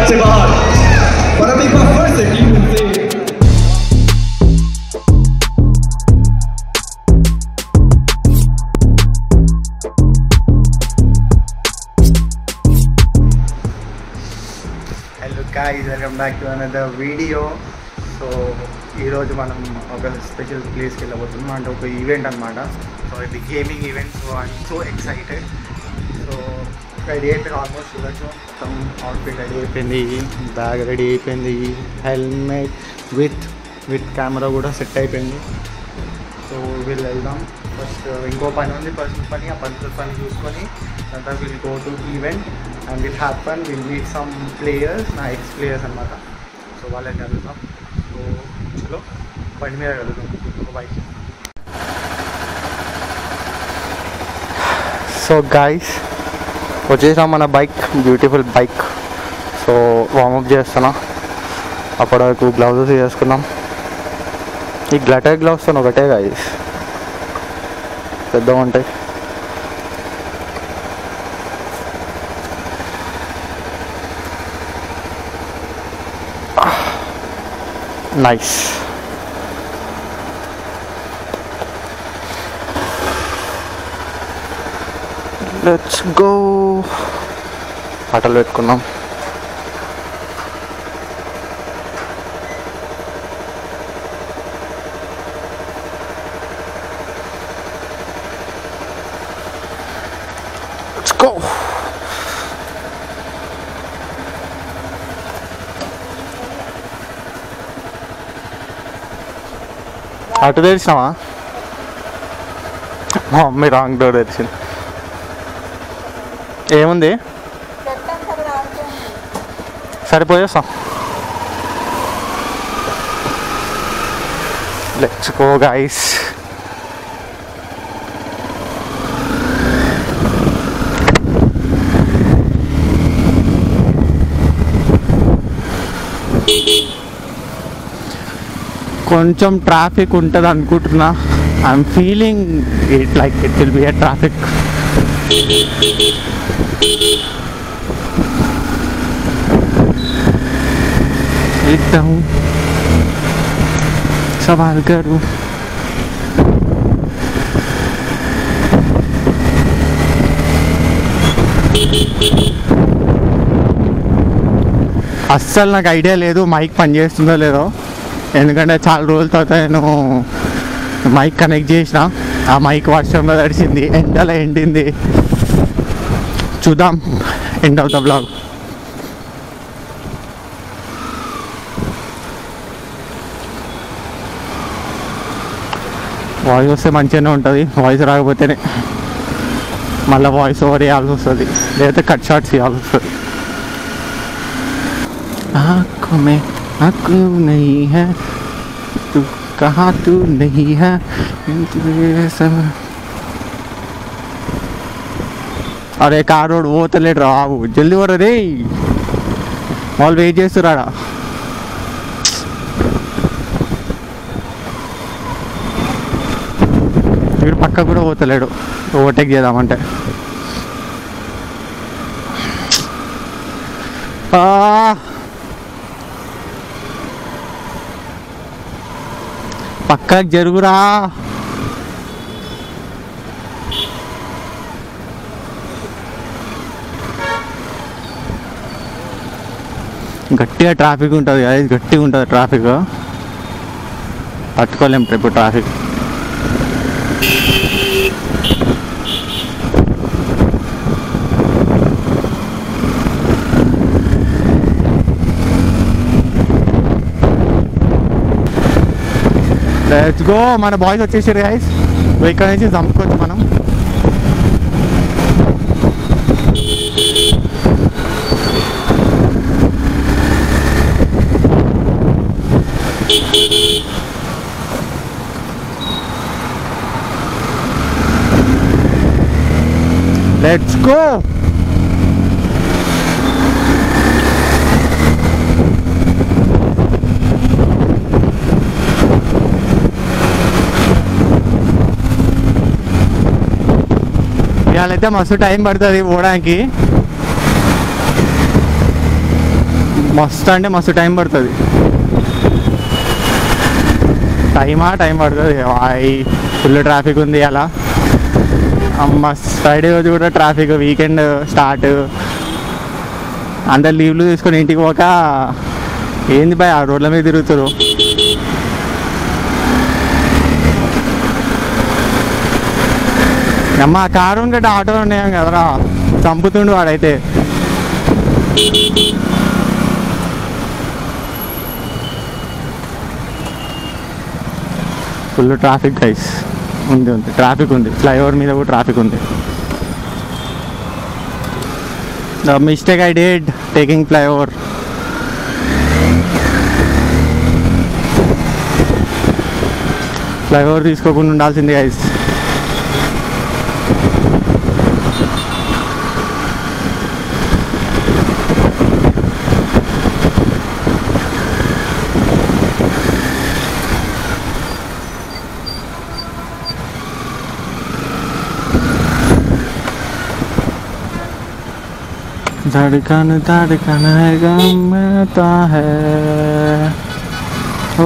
से बाहर पर अब एक बार फिर से टीम से hello guys, welcome back to another video. So ఈరోజు మనం ఒక స్పెషల్ ప్లేస్కి వెళ్ళబోతున్నాం, అంటే ఒక ఈవెంట్ అనమాట. సో ఇది gaming event. So I'm so excited. So ready అయిపోయింది, ఆల్మోస్ట్ చూడొచ్చు. మొత్తం అవుట్ఫిట్ రెడీ అయిపోయింది, బ్యాగ్ రెడీ అయిపోయింది, హెల్మెట్ విత్ కెమెరా కూడా సెట్ అయిపోయింది. సో వీళ్ళు వెళ్దాం. ఫస్ట్ ఇంకో పని ఉంది, పర్సనల్ పని. ఆ పర్సనల్ పని చూసుకొని తర్వాత will go to event and will happen. Will meet some players, నా ఎక్స్ ప్లేయర్స్ అనమాట. సో వాళ్ళని కలుగుతాం. సో చలో బండి మీద కలుగుతాం, ఒక బైక్. సో గైస్, వచ్చేసాం మన bike, beautiful bike. So warm up చేస్తున్నా. అప్పటి వరకు గ్లౌజెస్ వేసుకున్నాం. ఈ గ్లటర్ గ్లౌస్ ఒకటే గైస్, పెద్దగా ఉంటాయి. నైస్. Let's go. పాటలు పెట్టుకున్నాం. Let's go. అటు తెరిచినావా? మా మమ్మీ రాంగ్ డోర్ తెరిచింది. ఏముంది? సరిపోయేస్తాం. Let's go guys. కొంచెం ట్రాఫిక్ ఉంటుంది అనుకుంటున్నా. I'm feeling it like it will be a traffic. एकदम सवाल करूं. అస్సలు నాకు ఐడియా లేదు మైక్ పనిచేస్తుందో లేదో, ఎందుకంటే చాలా రోజుల తర్వాత నేను మైక్ కనెక్ట్ చేసిన. ఆ మైక్ వర్షంలో తడిచింది, ఎండలో ఎండింది. చూద్దాం end of the blog. Voice వస్తే మంచిగానే ఉంటుంది, వాయిస్ రాకపోతేనే మళ్ళీ వాయిస్ ఓవర్ చేయాల్సి వస్తుంది, లేకపోతే కట్ షార్ట్స్ చేయాల్సి వస్తుంది. आँखों में आँखों नहीं है तू कहाँ तू नहीं है. अरे कार रोड वो तो लेट रहा वो जल्दी हो रे. వాళ్ళు వెయిట్ చేస్తున్నారా? వీడు పక్క కూడా పోతలేడు ఓవర్టేక్ చేద్దామంటే. పక్కకు జరుగురా. గట్టిగా ట్రాఫిక్ ఉంటుంది కదా, గట్టిగా ఉంటుంది ట్రాఫిక్, పట్టుకోలేం ఇప్పుడు ట్రాఫిక్. Let's go. మన బాయ్స్ వచ్చేసారు గైస్, ఇక్కడ నుంచి చంపుకోవచ్చు మనం. Let's go. ఇవాళైతే మస్తు టైం పడుతుంది పోవడానికి. మస్తు అంటే మస్తు టైం పడుతుంది. టైం పడుతుంది. ఫుల్ ట్రాఫిక్ ఉంది అలా. ఫ్రైడే రోజు కూడా ట్రాఫిక్, వీకెండ్ స్టార్ట్, అందరు లీవ్లు తీసుకొని ఇంటికి పోక ఏంది బాయ్ ఆ రోడ్ల మీద తిరుగుతారు. అమ్మ కారు ఉంటే ఆటోలు ఉన్నాయం కదరా, చంపుతుండు వాడైతే. Full traffic guys. ఉంది ట్రాఫిక్ ఉంది, ఫ్లైఓవర్ మీద కూడా ట్రాఫిక్ ఉంది. The mistake I did taking flyover. Flyover తీసుకోకుండా ఉండాల్సింది గైస్. धड़कन धड़कन गमता है ओ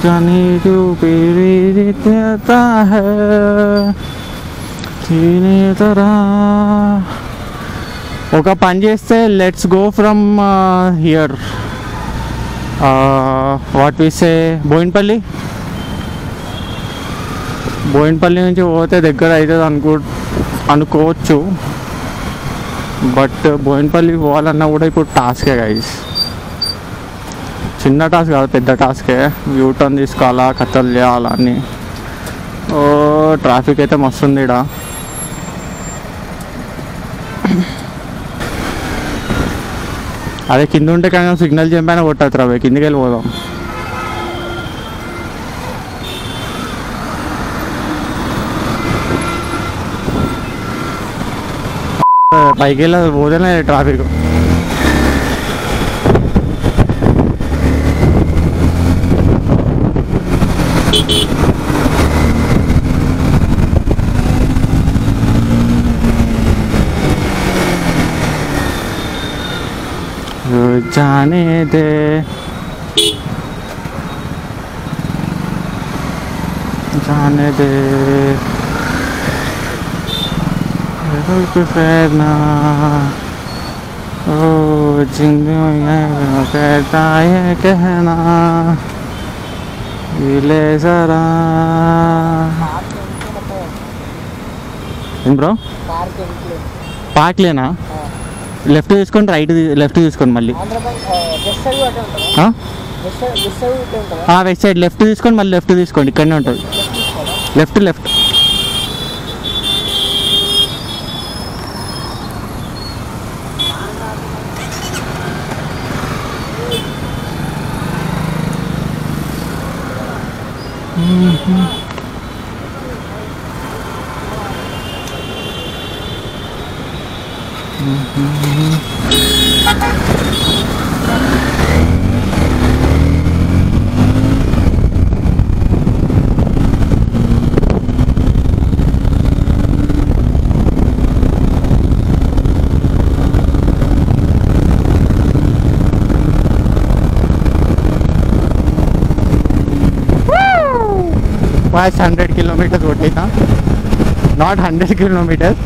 जानी क्यों पीड़िता है तेरी तरह. ఒక పని చేస్తే let's go from here what we say Boinpally నుంచి పోతే దగ్గర అవుతుంది అనుకోవచ్చు. బట్ బోయిన్పల్లి పోవాలన్నా కూడా ఇప్పుడు టాస్కే గైస్. చిన్న టాస్క్ కాదు, పెద్ద టాస్కే. యూటర్న్ తీసుకోవాలా, కథలు చేయాలా అని. ఓ ట్రాఫిక్ అయితే మస్తు ఉంది ఇక్కడ. అదే కింద ఉంటే కానీ సిగ్నల్ చెంపైనా కొట్టచ్చు రా, కిందికి వెళ్ళిపోదాం. పైకి వెళ్ళి పోతేనే ట్రాఫిక్. जाने दे जाने दे फैरना ओ जिंदगी कहता है कहना ले जरा ब्रो पार्क लेना లెఫ్ట్ తీసుకొని లెఫ్ట్ తీసుకోండి మళ్ళీ వెస్ట్ సైడ్ లెఫ్ట్ తీసుకొని మళ్ళీ లెఫ్ట్ తీసుకోండి, ఇక్కడనే ఉంటుంది. లెఫ్ట్ ఫస్ట్ 100 కిలోమీటర్స్ కొట్టేసిన, నాట్ 100 కిలోమీటర్స్,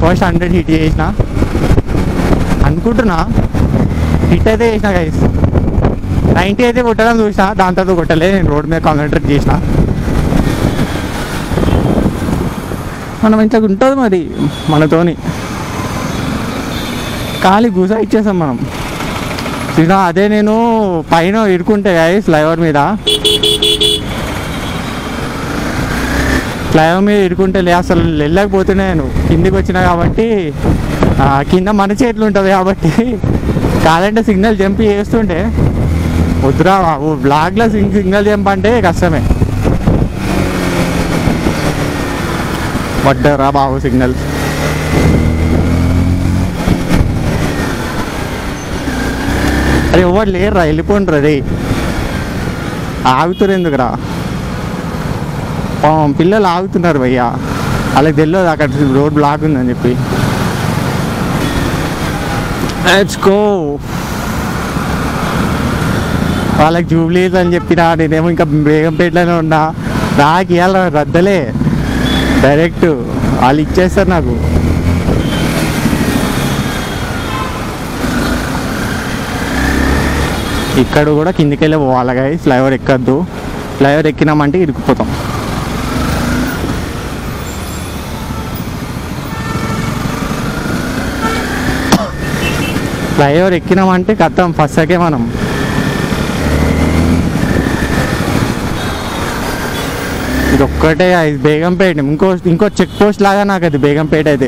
ఫస్ట్ 100 హిట్ చేసిన అనుకుంటున్నా. హిట్ అయితే చేసిన గైస్, 90 అయితే కొట్టడం చూసిన, దాని తర్వాత కొట్టలే. నేను రోడ్ మీద కాన్సన్ట్రేట్ చేసిన. మనం ఇంతకు ఉంటుంది మరి మనతోని, ఖాళీ గుసా ఇచ్చేసాం మనం. అదే నేను పైన ఇరుకుంటే గైస్ ఫ్లైఓవర్ మీద ఇరుకుంటే అసలు వెళ్ళకపోతేనే నేను కిందికి వచ్చినా కాబట్టి, కింద మన చేతులు ఉంటుంది కాబట్టి, కాదంటే సిగ్నల్ జంప్ చేస్తుంటే వద్దురా బాబు. బ్లాక్లో సిగ్నల్ జంప్ అంటే కష్టమే. వడ్డరా బాబు సిగ్నల్. అరే ఎవరు లేరురా, వెళ్ళిపోండి రే. ఆగుతురు ఎందుకురా, పిల్లలు ఆగుతున్నారు భయ్యా. వాళ్ళకి తెలియదు అక్కడ రోడ్ బ్లాక్ ఉందని చెప్పి. Let's go. వాళ్ళకి జూబ్లీస్ అని చెప్పినా, నేనేమో ఇంకా బేగంపేటలోనే ఉన్నా. నాకు ఇవాళ రద్దలే, డైరెక్ట్ వాళ్ళు ఇచ్చేస్తారు నాకు. ఇక్కడ కూడా కిందికి వెళ్ళి పోవాలి గాయ, ఫ్లైఓవర్ ఎక్కద్దు. ఫ్లైఓవర్ ఎక్కినామంటే ఇరుక్కుపోతాం. ఫ్లైఓవర్ ఎక్కినామంటే కథం ఫస్ట్కే మనం. ఇది ఒక్కటే బేగంపేట, ఇంకో చెక్ పోస్ట్ లాగా నాకు అది బేగంపేట అయితే.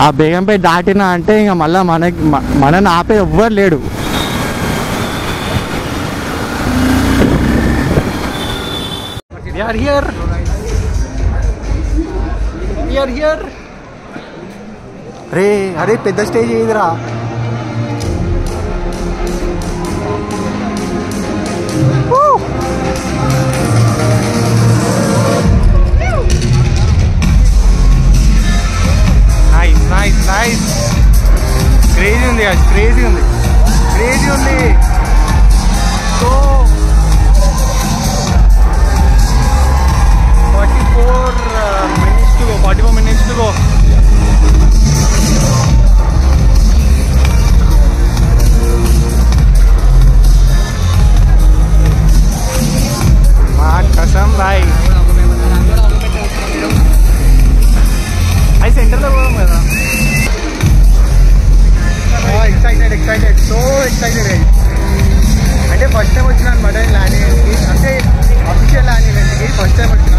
ఆ బేగంపేట దాటినా అంటే ఇంకా మళ్ళీ మనని ఆపే ఎవ్వరు లేడు. రే అరే పెద్ద స్టేజ్ ఏదిరా. నైస్ క్రేజీ ఉంది, క్రేజీ ఉంది. So 44 minutes to go. कसम भाई भाई सेंटर లో పోదాం కదా. Excited so excited. అంటే ఫస్ట్ టైం వచ్చినా అనమాట ల్యాండ్ ఈవెంట్కి, అంటే అఫీషియల్ ల్యాండ్ ఈవెంట్కి ఫస్ట్ టైం వచ్చిన.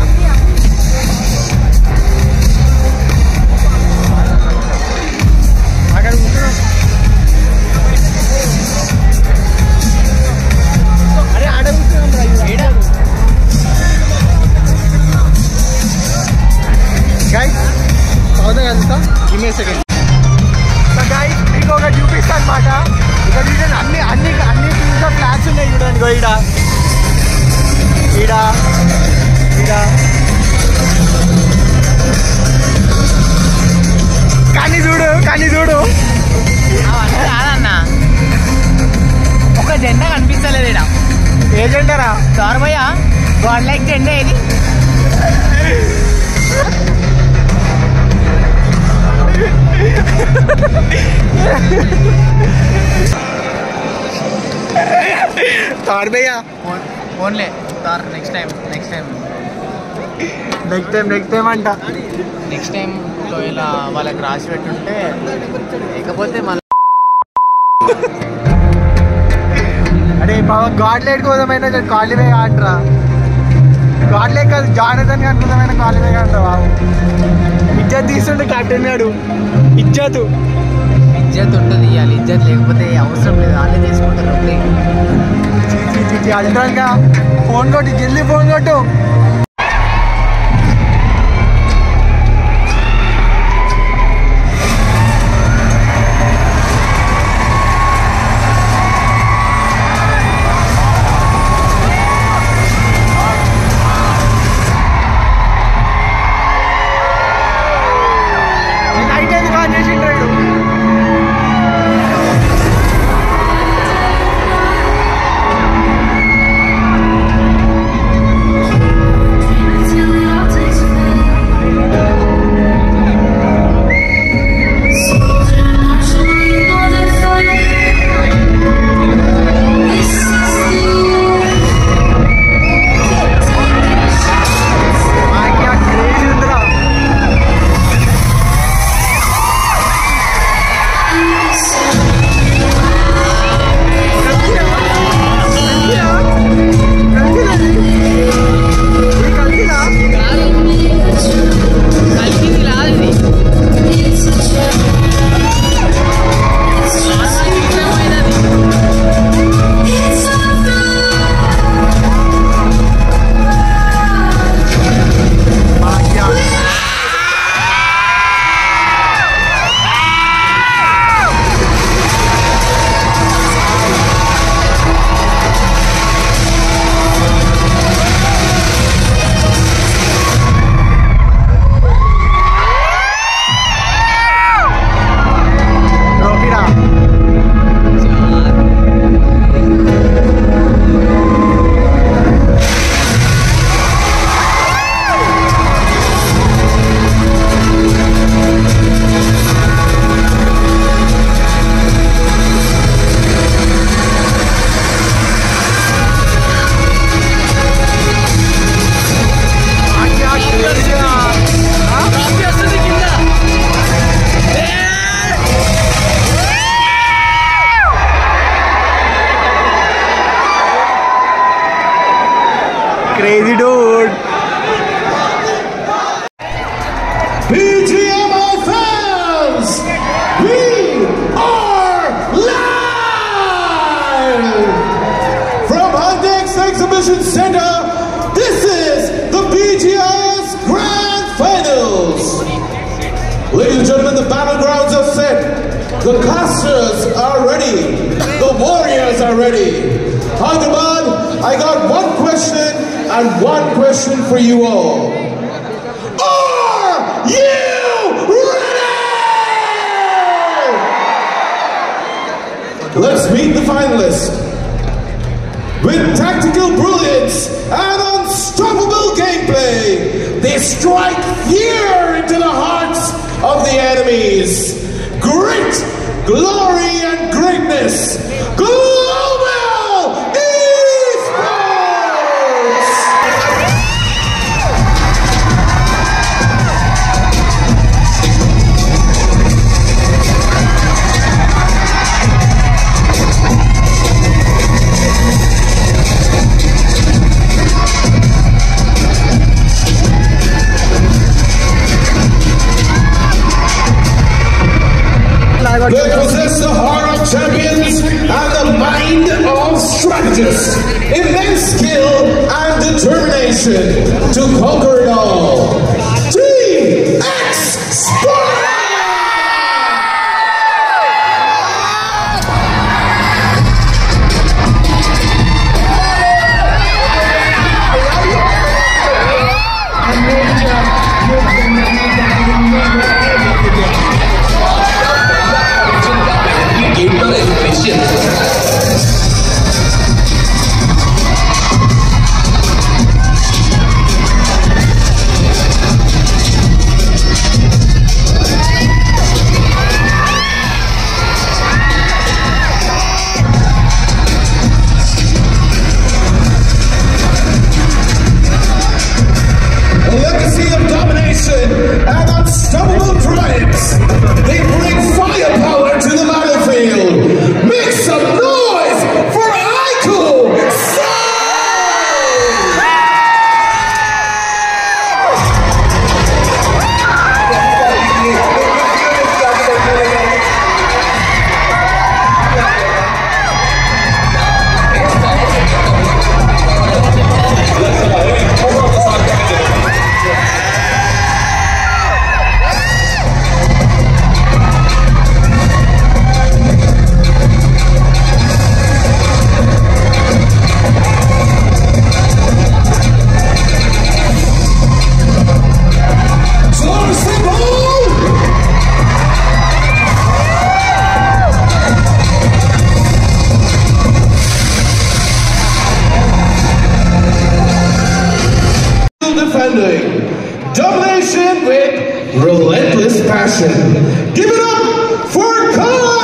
అక్కడ కూర్చున్నాం. అరే ఆడ కూర్చున్నాం గైస్. అవునా కదా, ఇమే సెకండ్ గైస్ మీకు ఒక చూపిస్తా అనమాట. ఇక్కడ చూడండి అన్ని ఫ్లాగ్స్ ఉన్నాయి చూడండి. ఈడ కానీ చూడు కాదన్న, ఒక జెండా కనిపిస్తలేదు ఇక్కడ. ఏ జెండారా? సార్ భయ్య గాడ్ లైక్ జెండా ఏది? తార్ భయ్యా ఓన్లే సార్. నెక్స్ట్ టైం అంట. నెక్స్ట్ టైం ఒకవేళ వాళ్ళకి రాసి పెట్టుంటే, లేకపోతే మళ్ళీ అరే బాబా గాడ్ లైట్ కోసమైనా కాలివే అంటరా. గాడ్ లైట్ కాదు, జానథన్ అనుకుందామైన కాలివే అంట బాబు. ఇజ్జత్ తీస్తుంటే కెప్టెన్ గాడు ఇజ్జత్ ఉంటుంది. ఇవ్వాలి ఇజ్జత్, లేకపోతే అవసరం లేదు, వాళ్ళే తీసుకుంటారు. అల్ట్రాగా ఫోన్ కొట్టు, జల్దీ ఫోన్ కొట్టు. The casters are ready. The warriors are ready. Hyderabad, I got one question and one question for you all. Are you ready? Let's meet the finalists. With tactical brilliance and unstoppable gameplay, they strike fear into the hearts of the enemies. Grit, glory, and greatness. Global Esports! They possess the heart of champions and the mind of strategists, immense skill and determination to conquer it all. Team X Sparta! And unstoppable drives. They bring firepower to the battlefield. Make some noise for Aiku domination with relentless passion. Give it up for Carnival!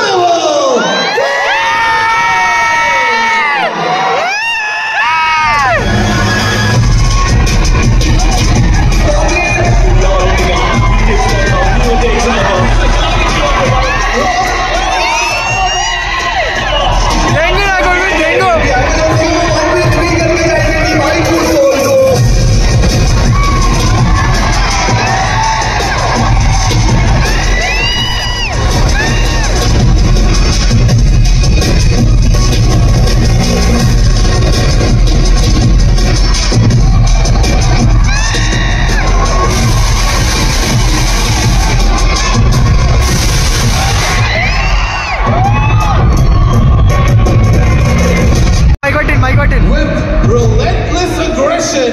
With relentless aggression,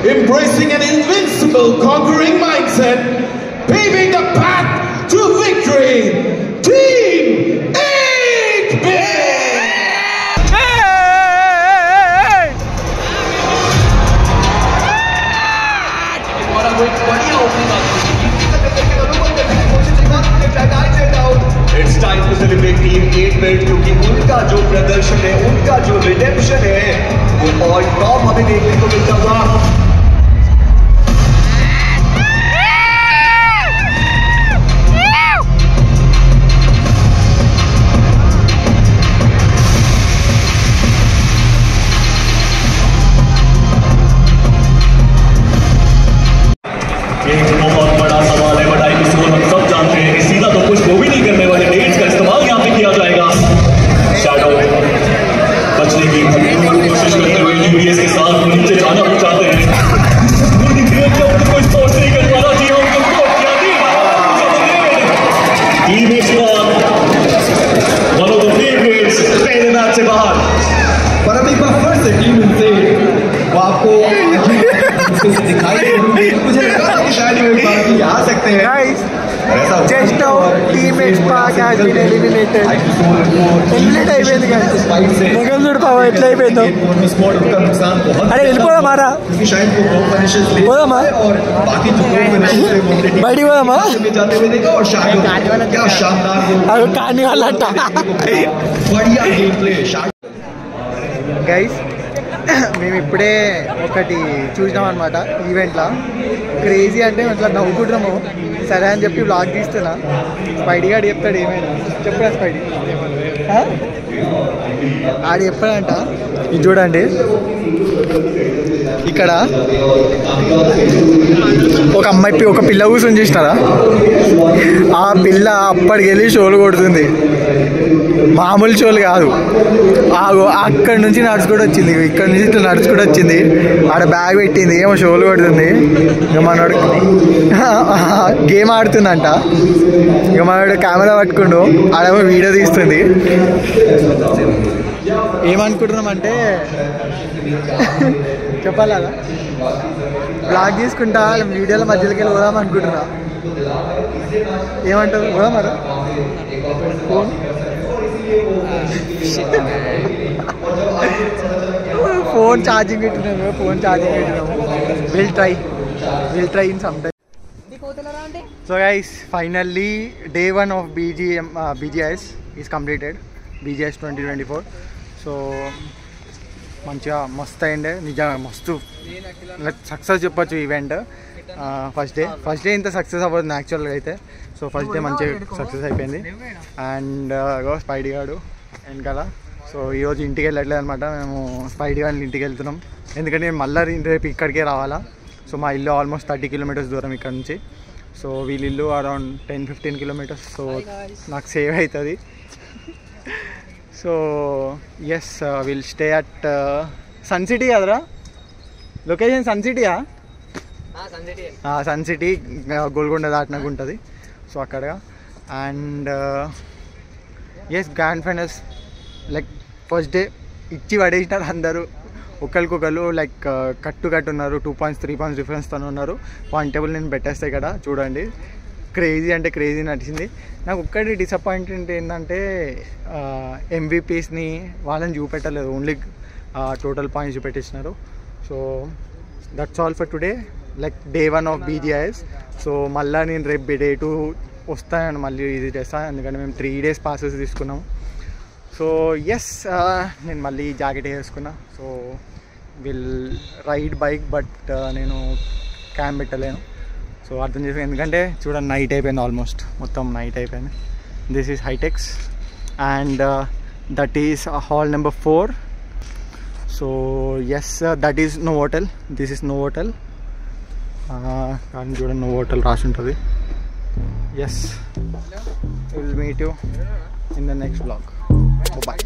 embracing an invincible conquering mindset, paving the path to victory, Team 8-Bit! It's time to celebrate Team 8-Bit क्योंकि उनका जो प्रदर्शन है, उनका जो redemption है, वो और टॉप हमें देखने को मिलता था। एक बहुत बड़ा सवाल है, बट आईपी स्कोर हम सब जानते हैं कि सीधा तो कुछ वो भी नहीं करने वाले डेट्स का इस्तेमाल यहाँ पे किया जाएगा। शैडो बचने की कोशिश करते हुए यूएस के साथ नीचे जाना भी चाहते हैं। दिखाई मुझे लगा था कि शायद ये बाकी आ सकते हैं Guys, just now teammate Spark has been eliminated. Eliminate అయిపోయింది guys. మొగల్ చూడు పావ ఎట్లా అయిపోయిందో. అరే వెళ్ళిపోదాం మారా. शायद वो दो फिनिशेस ले పోదామా और बाकी जो दो फिनिशेस है वो अपने బయటికి పోదామా में जाते हुए देखा और शायद क्या शानदार అది కాని వాళ్ళంట बढ़िया गेम प्ले గైస్ మేము ఇప్పుడే ఒకటి చూసినాం అనమాట ఈవెంట్లో క్రేజీ అంటే ఇట్లా నవ్వుకుంటున్నాము సరే అని చెప్పి బ్లాగ్ తీస్తున్నా స్పైడీ గాడు చెప్తాడు ఏమైనా చెప్పురా స్పైడీ ఆడు చెప్పాడంట ఇది చూడండి ఇక్కడ ఒక అమ్మాయి ఒక పిల్ల కూర్చొని చూసినారా ఆ పిల్ల అప్పటికెళ్ళి షోలు కొడుతుంది మామూలు షోలు కాదు అక్కడి నుంచి నడుచుకుంటూ వచ్చింది ఇక్కడ నుంచి ఇట్లా నడుచుకుంటూ వచ్చింది ఆడ బ్యాగ్ పెట్టింది ఏమో షోలు కొడుతుంది ఇక మనోడు గేమ్ ఆడుతుందంట ఇక మనోడు కెమెరా పట్టుకుండు ఆడేమో వీడియో తీస్తుంది ఏమనుకుంటున్నామంటే చెప్పాలా బ్లాగ్ తీసుకుంటా వీడియోల మధ్యలోకి వెళ్ళి పోదాం అనుకుంటున్నా ఏమంటారు పోదామరా ఫోన్ ఛార్జింగ్ పెట్టినాము will try in some time so guys finally day 1 of BGS is completed BGS 2024 so మంచిగా మస్తు అయిండే నిజంగా మస్తు సక్సెస్ చెప్పచ్చు ఈవెంట్ ఫస్ట్ డే ఇంత సక్సెస్ అవ్వదు యాక్చువల్గా అయితే సో ఫస్ట్ డే మంచిగా సక్సెస్ అయిపోయింది అండ్ స్పైడీ గాడు వెనకాల సో ఈరోజు ఇంటికి వెళ్ళట్లేదు అనమాట మేము స్పైడీ గాడిని ఇంటికి వెళ్తున్నాం ఎందుకంటే నేను మళ్ళీ రేపు ఇక్కడికే రావాలా సో మా ఇల్లు ఆల్మోస్ట్ 30 కిలోమీటర్స్ దూరం ఇక్కడ నుంచి సో వీళ్ళ ఇల్లు అరౌండ్ 10-15 కిలోమీటర్స్ సో నాకు సేవ్ అవుతుంది so as will stay at sun city కదరా లొకేషన్ సన్ సిటీయా సన్ సిటీ గోల్కొండ దాటినాక ఉంటుంది సో అక్కడ and as grand finals like first day ఇచ్చి పడేసినారు అందరూ ఒకరికొకరు లైక్ కట్టు ఉన్నారు 2 points 3 points డిఫరెన్స్తో ఉన్నారు పాయింట్ టేబుల్ నేను పెట్టేస్తే ఇక్కడ చూడండి క్రేజీ అంటే క్రేజీ నడిచింది నాకు ఒక్కటి డిసప్పాయింట్మెంట్ ఏంటంటే MVPsని వాళ్ళని చూపెట్టలేదు ఓన్లీ టోటల్ పాయింట్స్ చూపెట్టించినారు so that's all for today like day 1 of BGS so మళ్ళీ నేను రేపు డే 2 వస్తాను మళ్ళీ ఇది చేస్తాను ఎందుకంటే మేము 3 days passes తీసుకున్నాము సో ఎస్ నేను మళ్ళీ జాకెట్ వేసుకున్నా so will ride bike but నేను క్యామ్ పెట్టలేను సో అర్థం చేసి ఎందుకంటే చూడండి నైట్ అయిపోయింది ఆల్మోస్ట్ మొత్తం నైట్ అయిపోయింది this is Hitex and that is hall number 4 so yes that is Novotel this is Novotel కానీ చూడండి నో హోటల్ రాసి ఉంటుంది yes will meet you in the next vlog. Bye bye.